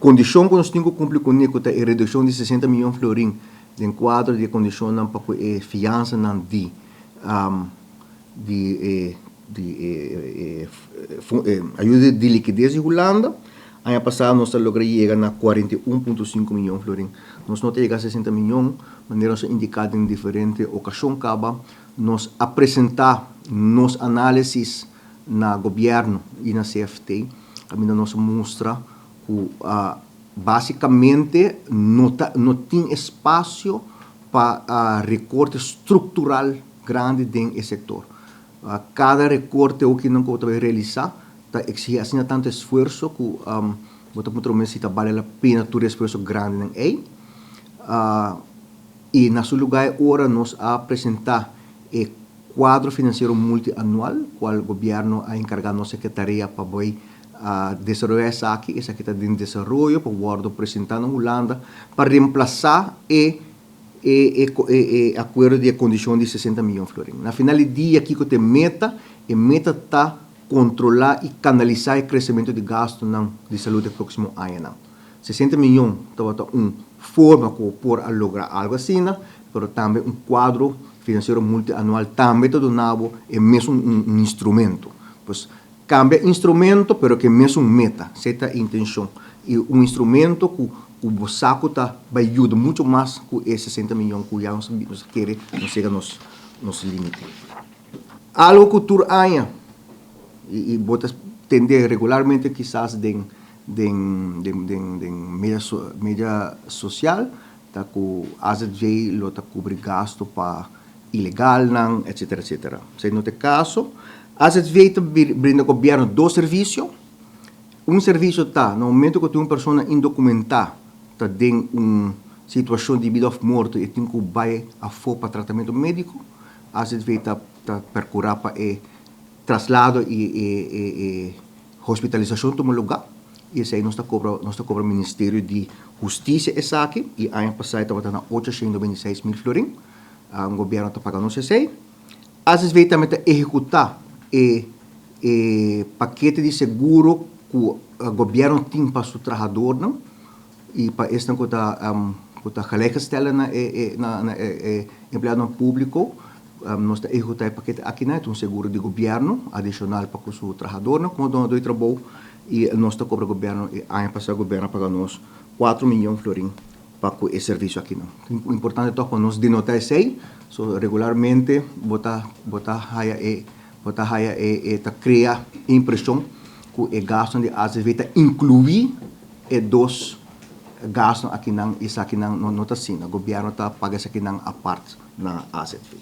condição que nós temos que cumprir com isso é a redução de 60 milhões de florins em quadro de condição para que a fiança não ajuda de liquidez de Holanda. Ano passado nós logramos chegar a 41,5 milhões de florins. Nós não chegamos a 60 milhões, mas nós indicado em diferentes ocasiões, nós apresentar nos análises na governo e na CFT, a mim nós mostra que basicamente não tem espaço para recorte estrutural grande dentro do setor. Cada recorte que não pode realizar exige assim tanto esforço que vale a pena ter esforço grande aí. E na seu lugar agora nós apresentar o quadro financeiro multianual, qual o governo a encarregado na secretaria para desenvolver essa aqui está em desenvolvimento, para o apresentar na Holanda, para reemplazar o acordo de condição de 60 milhões de florins. Na final do dia, aqui que tem meta, e meta está controlar e canalizar o crescimento de gasto de saúde no próximo ano. 60 milhões está uma forma para lograr algo assim, mas também um quadro financeiro multianual também está donado é mesmo um instrumento. Pois cambia instrumento, pero que mesmo meta, certa intenção. E um instrumento que o saco vai ajudar muito mais com esses 60 milhões que já nós queremos, não chega nos limites. Algo que tu aia e botas tender regularmente quizás de mídia social, tá com AZV lo tá cobrir gasto para ilegal não, etc. Se no te caso, AZV brinda governo dois serviços. Serviço está no momento que tem uma pessoa indocumentada está em uma situação de vida ou morte e tem que ir a fora para tratamento médico, AZV está procurar para traslado e hospitalização de um lugar. E isso aí nós cobra o Ministério de Justiça essa aqui, e ano passado estava na 826 mil florins, o governo está pagando isso aí. Às vezes também está executar o paquete de seguro que o governo tem para o trabalhador, não? E para isso que está gelijkgesteld na empregado público, nós estamos executando o paquete aqui, né? Um seguro de governo adicional para o trabalhador, não? Como dono do trabalho, e nós estamos cobrando o governo, e ano passado o governo pagou nós 4 milhões de florins para esse serviço aqui, não? O importante é que nós denotar isso aí, regularmente, criar a impressão que o gasto de AZV inclui dois gastos aqui, não, isso aqui não está assim, o governo está pagando isso aqui a parte na AZV.